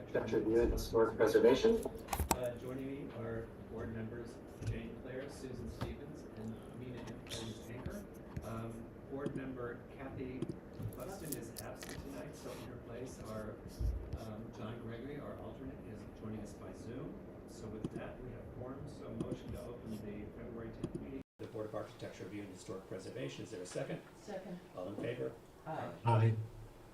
Architecture Review and Historic Preservation. Joining me are board members Jane Clare, Susan Stevens, and Mina as anchor. Board member Kathy Buxton is absent tonight, so in her place are John Gregory, our alternate, is joining us by Zoom. So with that, we have quorum. So motion to open the February 10th meeting. The Board of Architecture Review and Historic Preservation. Is there a second? Second. All in favor? Aye. Aye.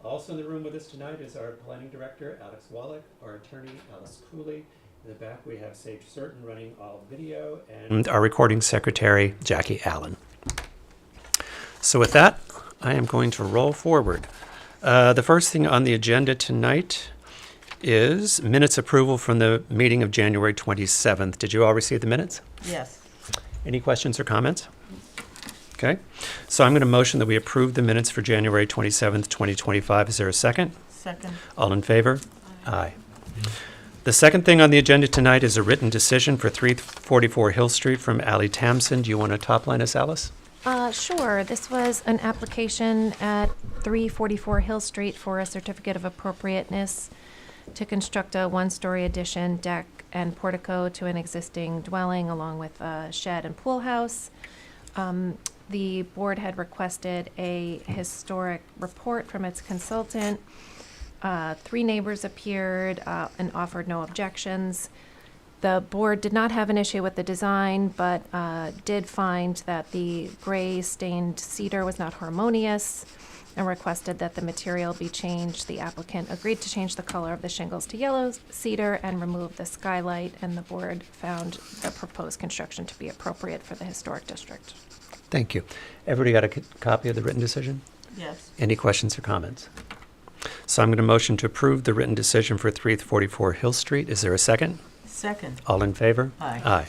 Also in the room with us tonight is our planning director, Alex Wallach, our attorney, Alice Cooley. In the back, we have Sage Certain running all video, and our recording secretary, Jackie Allen. So with that, I am going to roll forward. The first thing on the agenda tonight is minutes approval from the meeting of January 27th. Did you all receive the minutes? Yes. Any questions or comments? Okay, so I'm going to motion that we approve the minutes for January 27th, 2025. Is there a second? Second. All in favor? Aye. The second thing on the agenda tonight is a written decision for 344 Hill Street from Ally Tamsin. Do you want to top line us, Alice? Sure. This was an application at 344 Hill Street for a certificate of appropriateness to construct a one-story addition, deck, and portico to an existing dwelling, along with a shed and pool house. The board had requested a historic report from its consultant. 3 neighbors appeared and offered no objections. The board did not have an issue with the design, but did find that the gray stained cedar was not harmonious and requested that the material be changed. The applicant agreed to change the color of the shingles to yellow cedar and remove the skylight, and the board found the proposed construction to be appropriate for the historic district. Thank you. Everybody got a copy of the written decision? Yes. Any questions or comments? So I'm going to motion to approve the written decision for 344 Hill Street. Is there a second? Second. All in favor? Aye. Aye.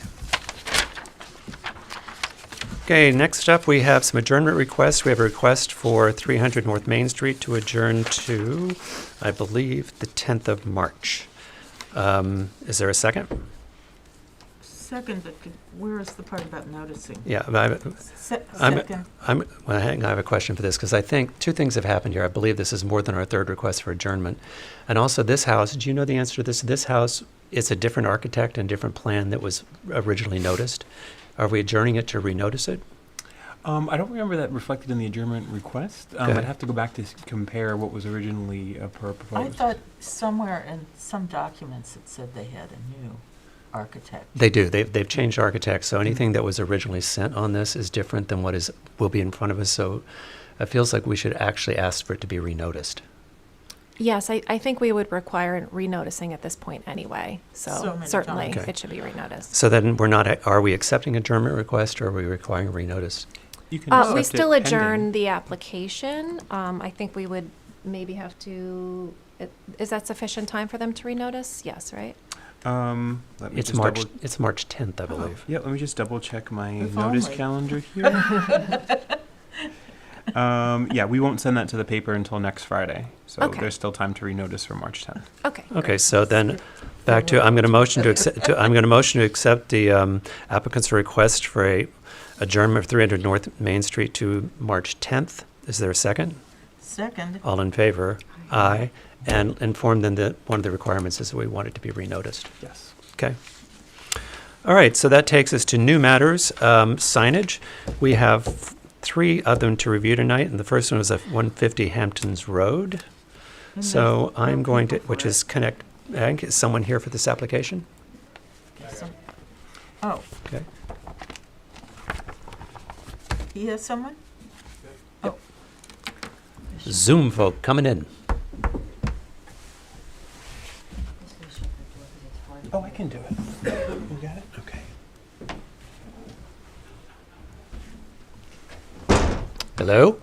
Okay, next up we have some adjournment requests. We have a request for 300 North Main Street to adjourn to, I believe, the 10th of March. Is there a second? Second, but where is the part about noticing? Yeah, Second. Well, hang on, I have a question for this, because I think 2 things have happened here. I believe this is more than our 3rd request for adjournment. And also this house, do you know the answer to this? This house, it's a different architect and different plan that was originally noticed. Are we adjourning it to renotice it? I don't remember that reflected in the adjournment request. Okay. I'd have to go back to compare what was originally proposed. I thought somewhere in some documents it said they had a new architect. They do. They've changed architects, so anything that was originally sent on this is different than what will be in front of us. So it feels like we should actually ask for it to be renoticed. Yes, I think we would require renoticing at this point anyway. So many certainly times. Okay. it should be renoticed. So then are we accepting adjournment request, or are we requiring renotice? You can We accept it still pending. adjourn the application. I think we would maybe have to, is that sufficient time for them to renotice? Yes, right? Let me It's just March. double- It's March 10th, I believe. Yeah, let me just double check my If notice only. calendar here. Yeah, we won't send that to the paper until next Friday, so Okay. there's still time to renotice for March 10th. Okay. Okay, so then back to, I'm going to motion to accept the applicant's request for a adjournment of 300 North Main Street to March 10th. Is there a second? Second. All in favor? Aye. And inform them that one of the requirements is that we want it to be renoticed. Yes. Okay. All right, so that takes us to new matters. Signage. We have 3 of them to review tonight, and the first one is at 150 Hamptons Road. So I'm going to, which is Connect Ag. Is someone here for this application? Oh, Okay. he has someone? Oh. Zoom folk coming in. Oh, I can do it. You got it? Okay. Hello?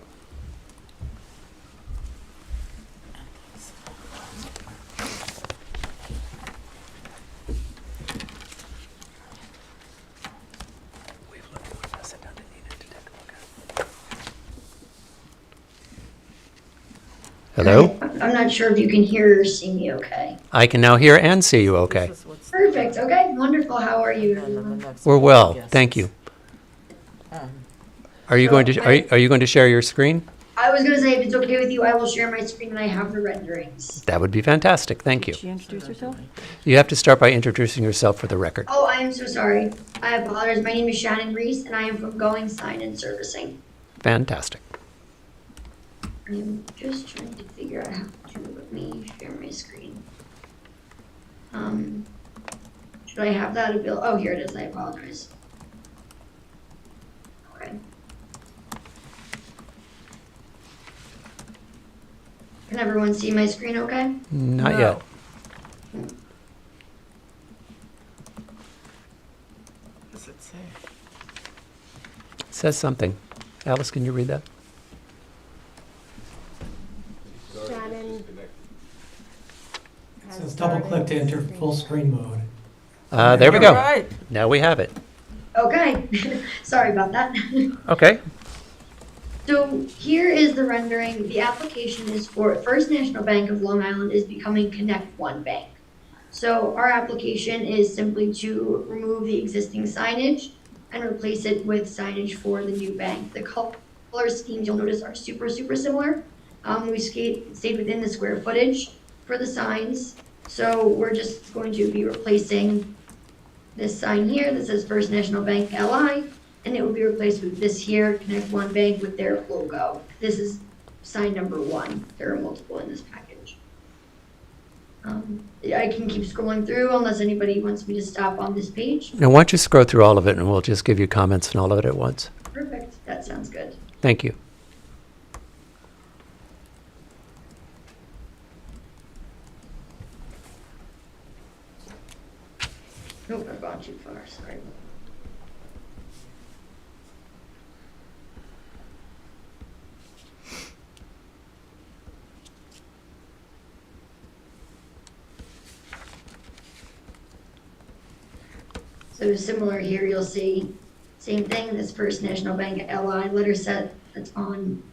Hello? I'm not sure if you can hear or see me okay. I can now hear and see you okay. This is what's Perfect. Okay. Wonderful. How are you, and then the everyone? next We're one, well, I guess, thank is, you. um, Are you going to share your screen? I was gonna say, if it's okay with you, I will share my screen and I have the renderings. That would be fantastic. Thank you. Did she introduce herself? You have to start by introducing yourself for the record. Oh, I am so sorry. I apologize. My name is Shannon Reese and I am from Going Sign and Servicing. Fantastic. I'm just trying to figure out how to let me share my screen. Should I have that available? Oh, here it is. I apologize. Okay. Can everyone see my screen okay? Not No. yet. What does it say? It says something. Alice, can you read that? Shannon. It says double click to enter full screen mode. There we You're go. right. Now we have it. Okay. Sorry about that. Okay. So here is the rendering. The application is for First National Bank of Long Island is becoming Connect One Bank. So our application is simply to remove the existing signage and replace it with signage for the new bank. The color schemes you'll notice are super similar. We stayed within the square footage for the signs. So we're just going to be replacing this sign here that says First National Bank LI, and it will be replaced with this here, Connect One Bank, with their logo. This is sign number 1. There are multiple in this package. I can keep scrolling through unless anybody wants me to stop on this page. Now, why don't you scroll through all of it and we'll just give you comments on all of it at once. Perfect, that sounds good. Thank you. Nope, I've gone too far, sorry. So similar here, you'll see, same thing, this First National Bank LI letter set that's on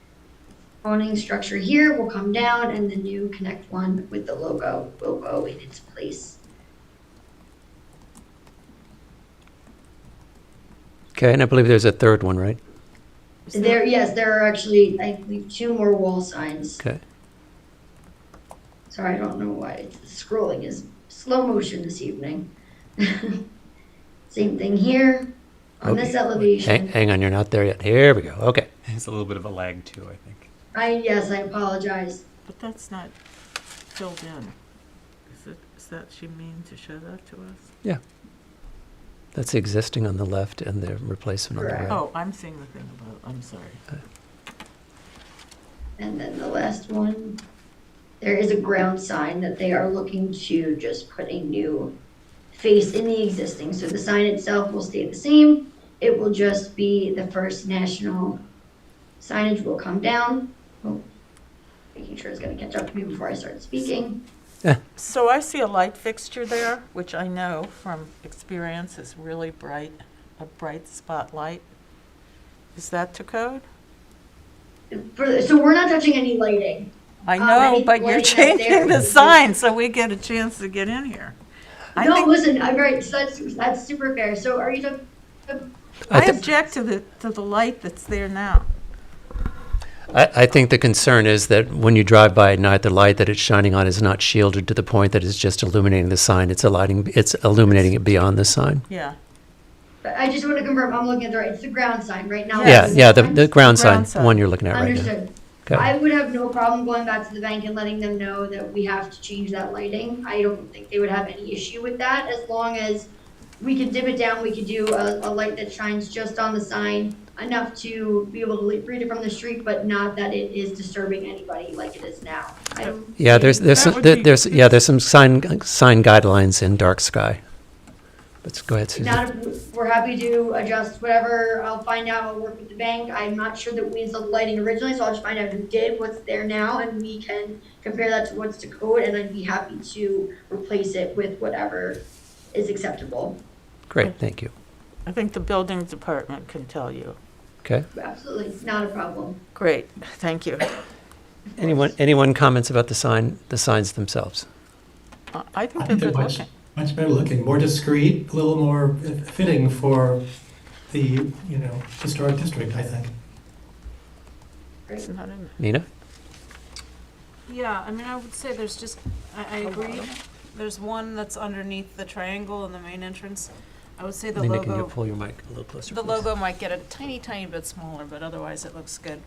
awning structure here will come down, and the new Connect One with the logo will go in its place. Okay, and I believe there's a third one, right? Yes, there are actually, I believe, 2 more wall signs. Okay. Sorry, I don't know why scrolling is slow motion this evening. Same thing here on this elevation. Hang on, you're not there yet. Here we go. Okay. There's a little bit of a lag too, I think. Yes, I apologize. But that's not filled in. Is that she mean to show that to us? Yeah. That's existing on the left and the replacement on the Correct. right. Oh, I'm seeing the thing about, I'm sorry. And then the last one, there is a ground sign that they are looking to just put a new face in the existing. So the sign itself will stay the same. It will just be the First National signage will come down. Oh, making sure it's going to catch up to me before I start speaking. So I see a light fixture there, which I know from experience is really bright, a bright spotlight. Is that to code? So we're not touching any lighting. I know, any but you're lighting that's changing there the is- sign so we get a chance to get in here. I No, think- listen, I'm right. So that's super fair. So are you talking? I object to the light that's there now. I think the concern is that when you drive by at night, the light that it's shining on is not shielded to the point that it's just illuminating the sign. It's illuminating it beyond the sign. Yeah. I just want to confirm. I'm looking at the right. It's the ground sign right now. Yeah, It's yeah, the the ground sign, ground the sign. one you're looking at right now. Understood. Okay. I would have no problem going back to the bank and letting them know that we have to change that lighting. I don't think they would have any issue with that, as long as we could dim it down. We could do a light that shines just on the sign, enough to be able to read it from the street, but not that it is disturbing anybody like it is now. I don't Yeah, think- there's some sign guidelines in dark sky. Let's go ahead, Susan. We're happy to adjust whatever. I'll find out. I'll work with the bank. I'm not sure that we installed lighting originally, so I'll just find out who did, what's there now, and we can compare that to what's to code, and I'd be happy to replace it with whatever is acceptable. Great, thank you. I think the building department can tell you. Okay. Absolutely, not a problem. Great, thank you. Anyone comments about the signs themselves? I think I they're think they're good looking. much better looking, more discreet, a little more fitting for the, historic district, I think. It's not in there. Nina? Yeah, I mean, I would say there's just, I agree. There's one that's underneath the triangle in the main entrance. I would say the Nina, can you logo, pull your mic a little closer, the please? logo might get a tiny bit smaller, but otherwise it looks good.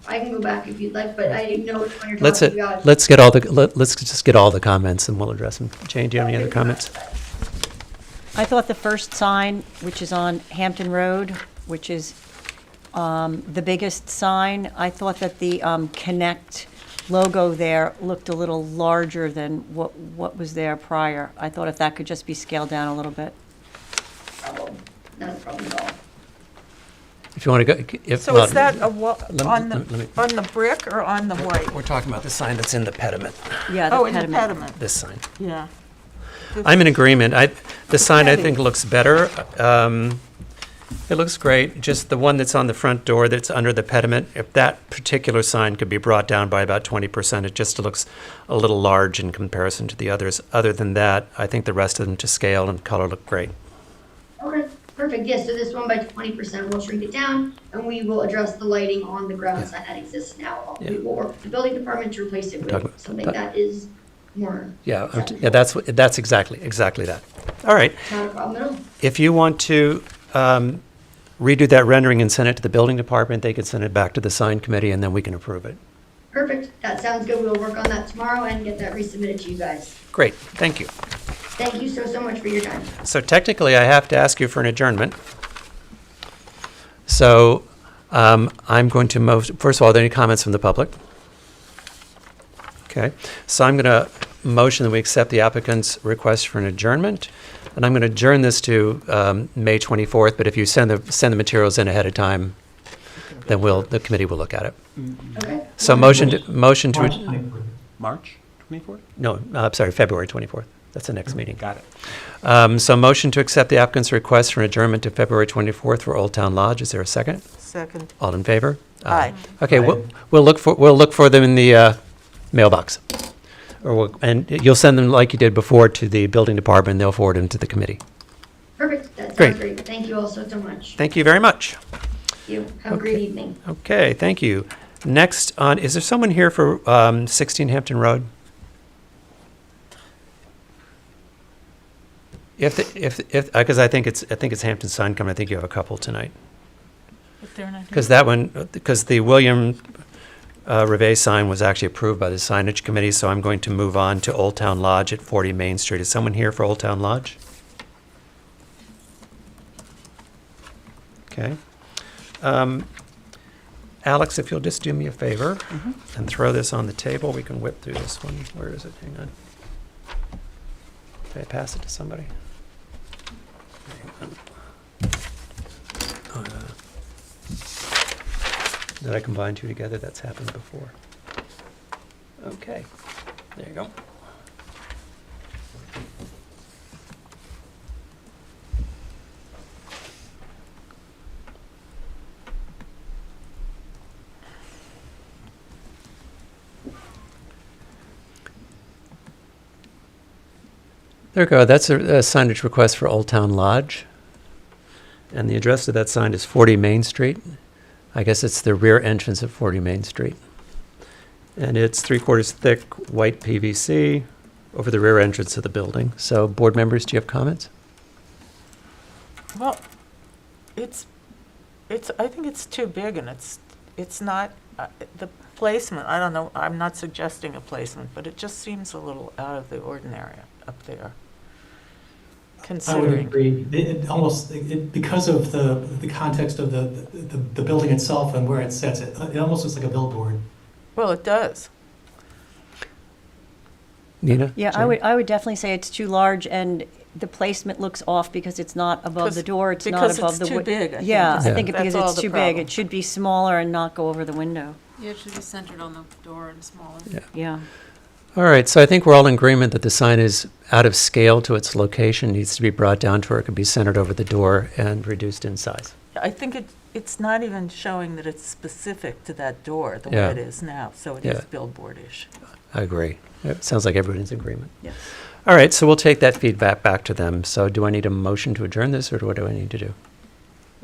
I can go back if you'd like, but I didn't know which one you're Let's talking about. let's get all the let's just get all the comments and we'll address them. Jane, do you have any other comments? I thought the first sign, which is on Hampton Road, which is the biggest sign, I thought that the Connect logo there looked a little larger than what was there prior. I thought if that could just be scaled down a little bit. Problem. Not a problem at all. If you want to go, if So is that a let me- on the brick or on the white? we're talking about the sign that's in the pediment. Yeah, Oh, the in the pediment. pediment, This sign. yeah. I'm in agreement. The sign I heavy. think looks better. It looks great. Just the one that's on the front door that's under the pediment, if that particular sign could be brought down by about 20%, it just looks a little large in comparison to the others. Other than that, I think the rest of them to scale and color look great. Okay, perfect. Yes, so this one by 20%, we'll shrink it down, and we will address the lighting on the ground sign that exists now. We will work with the building department to replace it Talk with about- something that is more, Yeah, that's exactly that. All right. not a problem at all. If you want to redo that rendering and send it to the building department, they could send it back to the sign committee and then we can approve it. Perfect. That sounds good. We'll work on that tomorrow and get that resubmitted to you guys. Great, thank you. Thank you so much for your time. So technically, I have to ask you for an adjournment. So I'm going to move, first of all, are there any comments from the public? Okay, so I'm going to motion that we accept the applicant's request for an adjournment. And I'm going to adjourn this to May 24th, but if you send the materials in ahead of time, then the committee will look at it. Okay? So motion to, March 24th. March 24th? no, I'm sorry, February 24th. That's the next meeting. Got it. So motion to accept the applicant's request for an adjournment to February 24th for Old Town Lodge. Is there a second? Second. All in favor? Aye. Okay, we'll look for them in the mailbox. And you'll send them like you did before to the building department, and they'll forward them to the committee. Perfect. That Great. sounds great. Thank you all so much. Thank you very much. Thank you. Have a great evening. Okay, thank you. Next on, is there someone here for 16 Hampton Road? Because I think it's Hampton Sign Company. I think you have a couple tonight. If they're not here. Because the William Rivet sign was actually approved by the signage committee, so I'm going to move on to Old Town Lodge at 40 Main Street. Is someone here for Old Town Lodge? Okay. Alex, if you'll just do me a favor and throw this on the table, we can whip through this one. Where is it? Hang on. Did I pass it to somebody? Hang on. Did I combine two together? That's happened before. Okay, there you go. There we go. That's a signage request for Old Town Lodge. And the address of that sign is 40 Main Street. I guess it's the rear entrance of 40 Main Street. And it's 3/4 thick white PVC over the rear entrance of the building. So board members, do you have comments? Well, I think it's too big and it's not, the placement, I don't know, I'm not suggesting a placement, but it just seems a little out of the ordinary up there. I would Considering, agree. Because of the context of the building itself and where it sits, it almost looks like a billboard. well, it does. Nina? Yeah, Jane? I would definitely say it's too large, and the placement looks off because it's not above the door, it's not Because above the. it's too big, I think. Yeah, I Yeah. think That's because all it's the too big, problem. it should be smaller and not go over the window. Yeah, it should be centered on the door and smaller. Yeah. All right, so I think we're all in agreement that the sign is out of scale to its location, needs to be brought down to where it can be centered over the door and reduced in size. I think it's not even showing that it's specific to that door, the Yeah. way it is now, so it Yeah. is billboardish. I agree. It sounds like everyone's in agreement. Yes. All right, so we'll take that feedback back to them. So do I need a motion to adjourn this, or what do I need to do?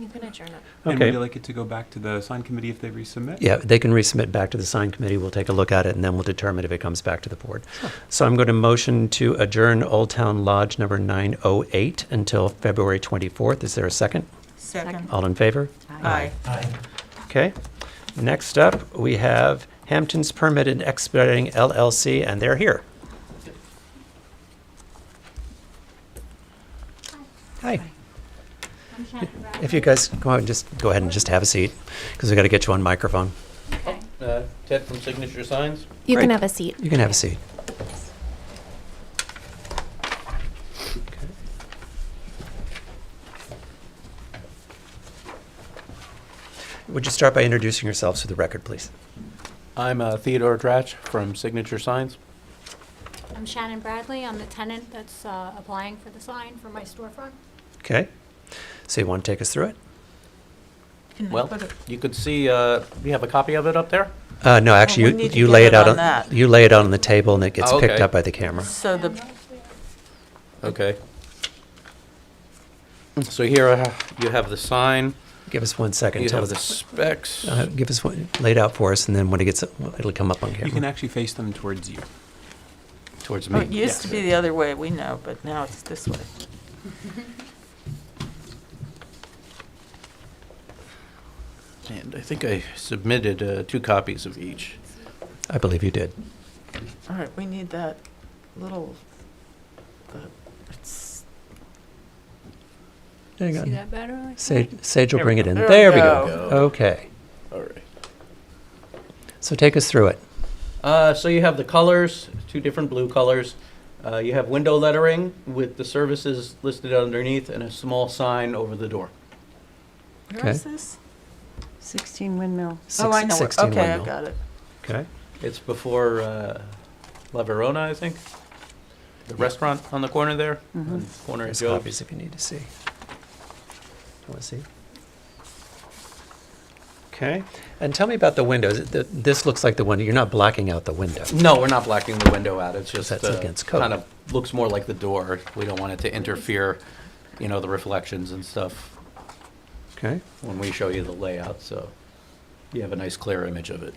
You can adjourn it. And Okay. would you like it to go back to the sign committee if they resubmit? Yeah, they can resubmit back to the sign committee. We'll take a look at it, and then we'll determine if it comes back to the board. So I'm going to motion to adjourn Old Town Lodge number 908 until February 24th. Is there a second? Second. All in favor? Aye. Aye. Okay. Next up, we have Hampton's Permitted Expediting LLC, and they're here. Hi. If you guys go ahead and just have a seat, because we got to get you on microphone. Ted from Signature Signs. You can Great. have a seat. You can have a seat. Would you start by introducing yourselves for the record, please? I'm Theodore Dratch from Signature Signs. I'm Shannon Bradley. I'm the tenant that's applying for the sign for my storefront. Okay. So you want to take us through it? Can I Well, put it- you could see, you have a copy of it up there? No, actually, we need to you get lay it it out on that. you lay it out on the table, and it gets Oh, picked okay. up by the camera. So the, Okay. So here you have the sign, Give us 1 second. you Tell have the us, specs. give us one laid out for us, and then when it gets, it'll come up on camera. You can actually face them towards you. Towards oh, me. it used to be the other way, we know, but now it's this way. And I think I submitted 2 copies of each. I believe you did. All right, we need that little, it's, Hang See on. that better? Like that? Sage will There bring we it in. go. There we There go. we go. Okay. All right. So take us through it. So you have the colors, 2 different blue colors. You have window lettering with the services listed underneath and a small sign over the door. where Okay. is this? 16 Windmill. Oh, I know, where- 16 okay, I Windmill. got it. Okay. It's before La Verona, I think. The restaurant on the corner there, on the corner of There's Joe's. copies if you need to see. Want to see? Okay. And tell me about the windows. This looks like the window. You're not blacking out the window. No, we're not blacking the window out. It's just That's against code. kind of looks more like the door. We don't want it to interfere, the reflections and stuff Okay. when we show you the layout. So you have a nice clear image of it.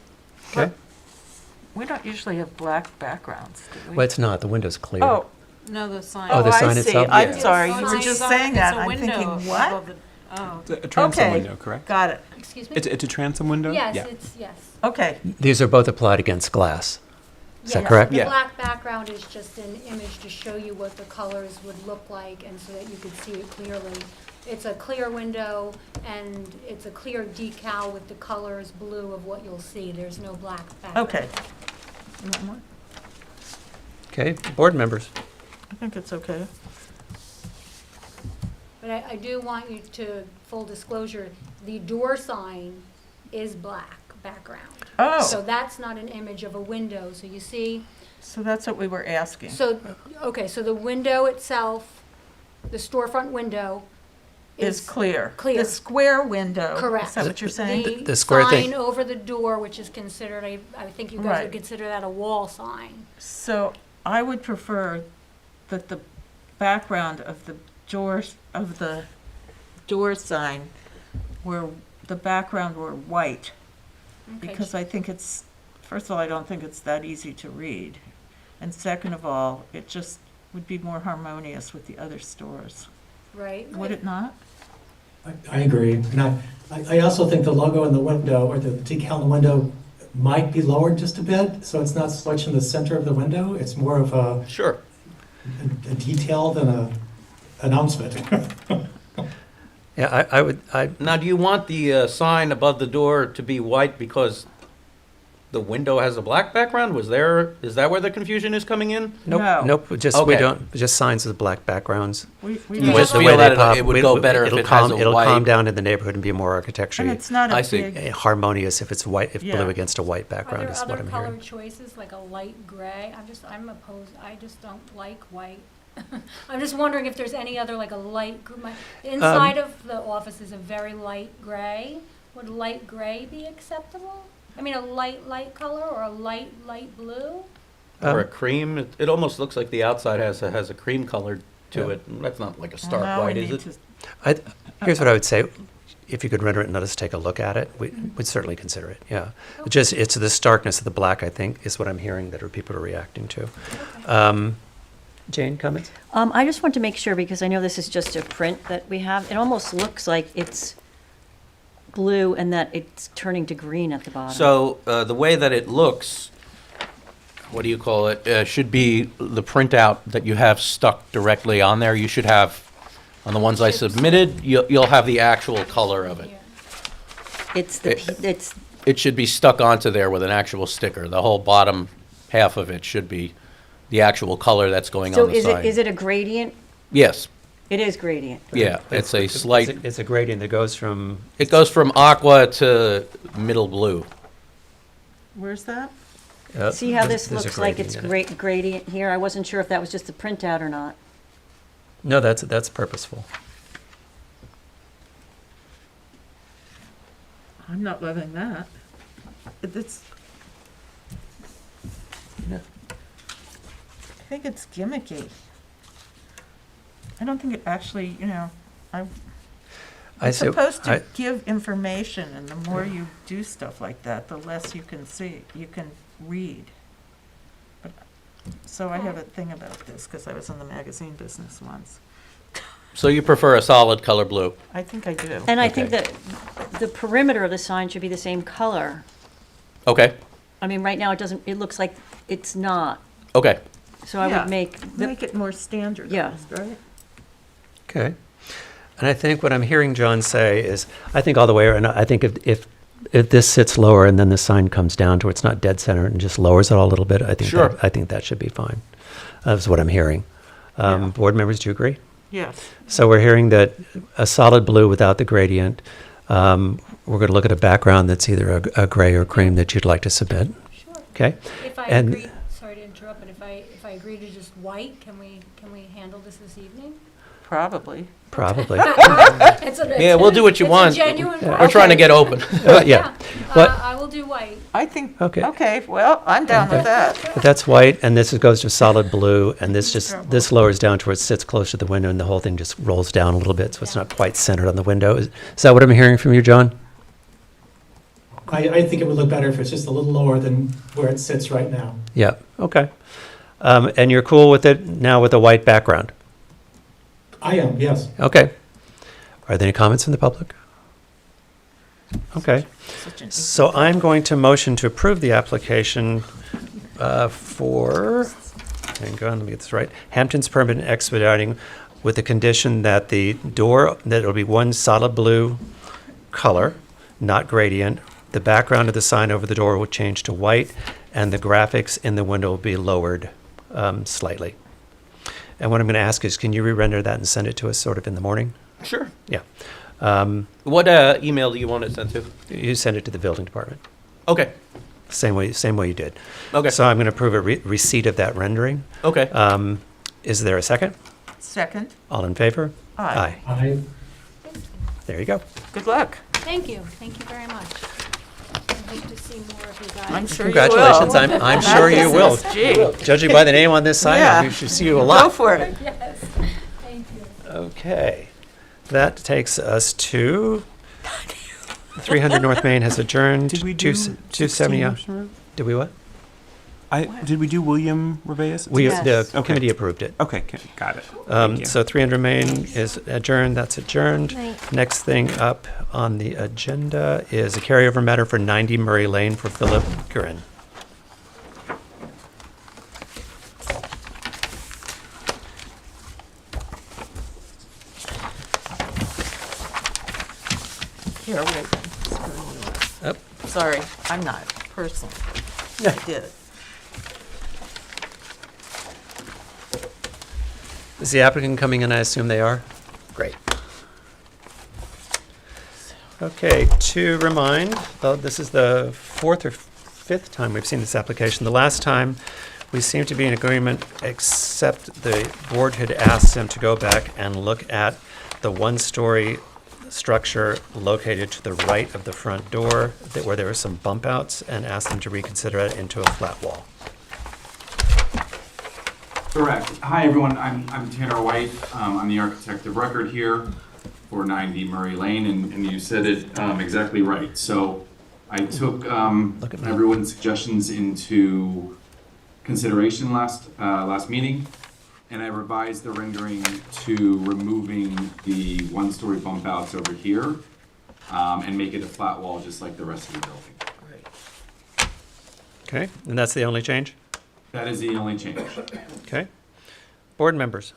Okay. We don't usually have black backgrounds, do we? Well, it's not. The window's clear. Oh, No, the sign. Oh, the I sign see. itself? I'm Yeah. sorry, Oh, you it's were a just sign- saying it's that, a I'm window thinking, what? above the- Oh. It's a transom Okay. window, correct? Got it, Excuse me? It's a transom window? Yes, Yeah. yes. okay. These are both applied against glass. Is that Yes, correct? The Yeah. black background is just an image to show you what the colors would look like and so that you could see it clearly. It's a clear window and it's a clear decal with the colors blue of what you'll see. There's no black background. Okay. You want more? Okay. Board members. I think it's okay. But I do want you to, full disclosure, the door sign is black background. So Oh, that's not an image of a window. So you see, so that's what we were asking. so, okay, so the window itself, the storefront window Is clear. clear. The square window. Correct. Is that what you're saying? The square thing- sign over the door, which is considered, I think you guys Right. would consider that a wall sign. So I would prefer that the background of the door sign were, the background were white. Okay. Because I think it's, first of all, I don't think it's that easy to read. And second of all, it just would be more harmonious with the other stores. Right? Would it not? I agree. And I also think the logo in the window, or the decal in the window, might be lowered just a bit, so it's not so much in the center of the window. It's more of a Sure. detail than a announcement. Yeah, I Now, do you want the sign above the door to be white because the window has a black background? Is that where the confusion is coming in? nope, No. nope, just, we Okay. don't, just signs with black backgrounds. We You don't- just The feel way they that pop, it would go better if it'll it has a It'll calm white. down in the neighborhood and be more And architecturally it's not I a see. big, harmonious if it's white, if Yeah. blue against a white Are background there is what other I'm colored hearing. choices, like a light gray? I'm opposed, I just don't like white. I'm just wondering if there's any other, like a light, the inside of the office is a very light gray. Would light gray be acceptable? I mean, a light color or a light blue? Or a Um, cream? It almost looks like the outside has a cream color to Yeah. it. That's not like a well, stark now we white, is need it? to- Here's what I would say. if you could render it and let us take a look at it, we'd certainly consider it, yeah. It's the starkness of the black, I think, is what I'm hearing that people are reacting to. Jane, comments? I just want to make sure, because I know this is just a print that we have, it almost looks like it's blue and that it's turning to green at the bottom. So the way that it looks, what do you call it, should be the printout that you have stuck directly on there. You should have, on the ones I submitted, you'll have the actual color of it. It should be stuck onto there with an actual sticker. The whole bottom half of it should be the actual color that's going on the So sign. is it a gradient? Yes, It is gradient. yeah, it's a slight, It's a gradient that goes from, it goes from aqua to middle blue. Where's that? See how there's- this there's a looks like it's gradient in it. gradient here? I wasn't sure if that was just a printout or not. No, that's purposeful. I'm not loving that. It's, Yeah. I think it's gimmicky. I don't think it actually, it's supposed to give information, and the more you do stuff like that, the less you can see, you can read. But so I have a thing about this, because I was in the magazine business once. So you prefer a solid color blue? I think I do. And I think Okay. that the perimeter of the sign should be the same color. Okay, I mean, right now, it looks like it's not. okay. So I Yeah, would make, Make it more standardized, right? Okay. And I think what I'm hearing John say is, I think all the way around, I think if this sits lower and then the sign comes down to where it's not dead center and just lowers it all a little bit, I think Sure. I think that should be fine. That's what I'm hearing. Yeah. Board members, do you agree? Yes. So we're hearing that a solid blue without the gradient. We're going to look at a background that's either a gray or cream that you'd like to submit. Sure. Okay? If I And- agree, sorry to interrupt, but if I agree to just white, can we handle this evening? Probably. Probably. Yeah, we'll do what you want. It's a genuine Yeah. We're trying to get open. Yeah. What- I will do white. I think, Okay. okay, well, I'm down with that. But that's white, and this goes to solid blue, and this lowers down to where it sits close to the window, and the whole thing just rolls down a little bit, so it's not quite centered on the window. Is that what I'm hearing from you, John? I think it would look better if it's just a little lower than where it sits right now. Yeah, okay. And you're cool with it now with a white background? I am, yes. Okay. Are there any comments from the public? Okay. Such an So I'm going to motion to approve the application for, hang on, let me get this right, Hampton's Permanent Expediting, with the condition that the door, that it'll be one solid blue color, not gradient. The background of the sign over the door will change to white, and the graphics in the window will be lowered slightly. And what I'm going to ask is, can you re-render that and send it to us sort of in the morning? Sure. Yeah. What email do you want it sent to? You send it to the building department. Okay, Same way you did. okay, So I'm going to approve a receipt of that rendering. okay. Is there a second? Second, All in favor? aye. I, There you go. Good luck. Thank you very much. I hope to see more of you guys. I'm sure you will. Congratulations. I'm sure you will. Gee, Judging by the name on this sign, Yeah. we should see you a go lot. for it. Yes, thank you. Okay. That takes us to 300 North Main has adjourned. Did we do 270? 16 Ocean Road? Did we what? Did we do William Reveus? We, Yes. the Okay. committee approved it. Okay, got it. Thank you. So 300 Main is adjourned. That's adjourned. Night. Next thing up on the agenda is a carryover matter for 90 Murray Lane for Philip Guerin. Here, wait. Up. Sorry, I'm not personal. I did it. Is the applicant coming in? I assume they are. Great. Okay, to remind, though this is the fourth or fifth time we've seen this application. The last time, we seem to be in agreement, except the board had asked them to go back and look at the one-story structure located to the right of the front door, where there were some bump outs, and asked them to reconsider it into a flat wall. Correct. Hi, everyone. I'm Tanner White. I'm the architect of record here. for 90 Murray Lane, and you said it exactly right. So I took Look at me. everyone's suggestions into consideration last meeting, and I revised the rendering to removing the one-story bump outs over here and make it a flat wall just like the rest of the building. Okay, and that's the only change? That is the only change. Okay. Board members?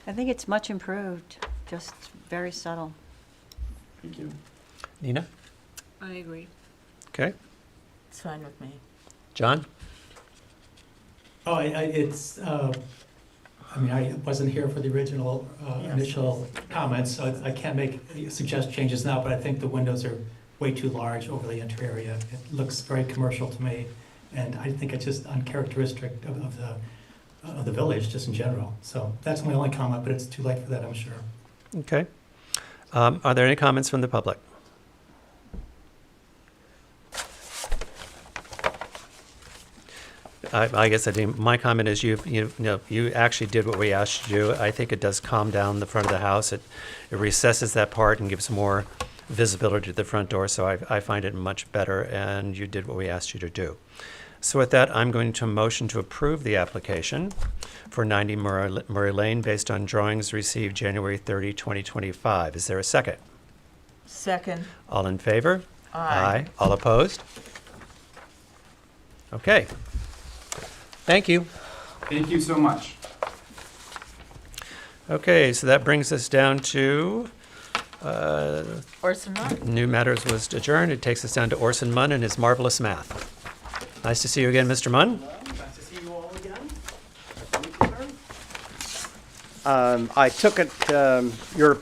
I think it's much improved, just very subtle. Thank you. Nina? I agree. Okay. It's fine with me. John? Oh, it's, I mean, I wasn't here for the original initial comments, so I can't suggest changes now, but I think the windows are way too large over the entry area. It looks very commercial to me, and I think it's just uncharacteristic of the village, just in general. So that's my only comment, but it's too late for that, I'm sure. Okay. Are there any comments from the public? I guess my comment is you actually did what we asked you to do. I think it does calm down the front of the house. It recesses that part and gives more visibility to the front door, so I find it much better, and you did what we asked you to do. So with that, I'm going to motion to approve the application for 90 Murray Lane based on drawings received January 30, 2025. Is there a second? Second. All in favor? Aye. All opposed? Okay. Thank you. Thank you so much. Okay, so that brings us down to Orson Munn. new matters was adjourned. It takes us down to Orson Munn and his marvelous math. Nice to see you again, Mr. Munn. Nice to see you all again. I took your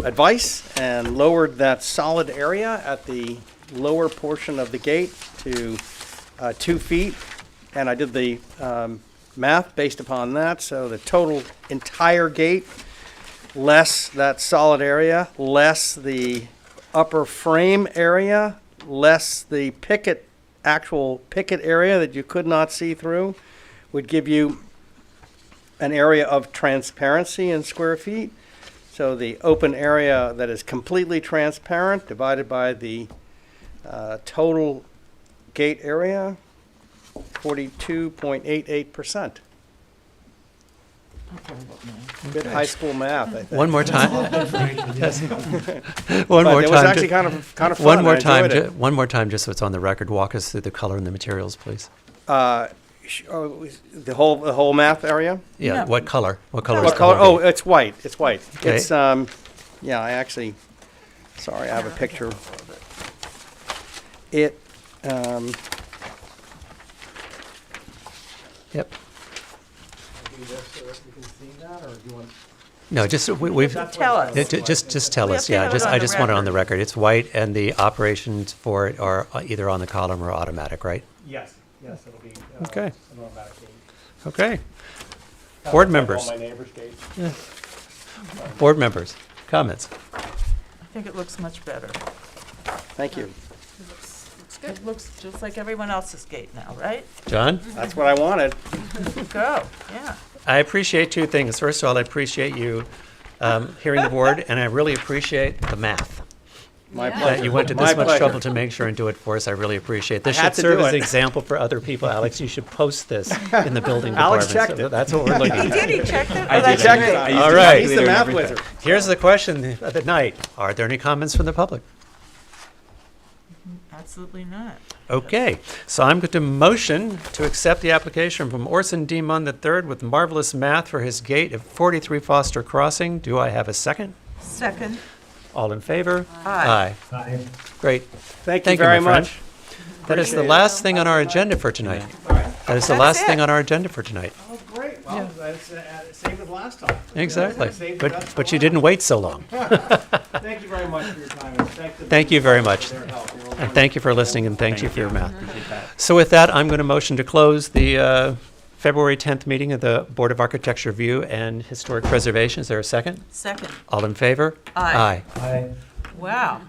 advice and lowered that solid area at the lower portion of the gate to 2 feet, and I did the math based upon that. So the total entire gate, less that solid area, less the upper frame area, less the actual picket area that you could not see through, would give you an area of transparency in square feet. So the open area that is completely transparent divided by the total gate area, 42.88%. Good high school math, I think. One more time. One But more it was time. actually kind of fun. One more I time. enjoyed it. One more time, just so it's on the record. Walk us through the color and the materials, please. The whole math area? Yeah. Yeah. What color? What color? What is the color? whole Oh, gate? it's white. It's white. Okay. It's yeah. I actually, sorry, I have a picture. It Yep. do this so that you can see that, or do you want? No, just we've. Tell us. Just tell We us. have to Yeah. have it on I the just want it on record. the record. It's white, and the operations for it are either on the column or automatic, right? Yes, it'll be. Okay. an automatic gate. Okay. Board Like members. all my neighbors' gates. Board members. Comments. I think it looks much better. Thank you. It looks just like everyone else's gate now, right? John. That's what I wanted. Go, yeah. I appreciate two things. First of all, I appreciate you hearing the board, and I really appreciate the math. My Yeah. That pleasure. you went to My this much pleasure. trouble to make sure and do it for us. I really appreciate it. This I had should to serve do as an it. example for other people. Alex, you should post this in the building Alex department. checked So it. that's what we're looking He at. did, he checked it? I Oh, that's did. great. I used All to right. He's the calculate math everything. wizard. Here's the question of the night. Are there any comments from the public? Absolutely not. Okay, so I'm going to motion to accept the application from Orson D. Munn III with marvelous math for his gate at 43 Foster Crossing. Do I have a second? Second. All in favor? Aye. Aye. Great. Thank you Thank you, very my friend. much. That is the Appreciate it. last thing on our agenda for tonight. That is the That's last it. thing on our agenda for tonight. Oh, great. Well, that's same as last time. Exactly. Saved the best for But you last. didn't wait so long. Thank you very much for your time. And Thank you very much. for their help. You're And thank you for listening, and thank you for your math. Appreciate that. So with that, I'm going to motion to close the February 10th meeting of the Board of Architecture Review and Historic Preservation. Is there a second? Second. All in favor? Aye. Aye. Wow.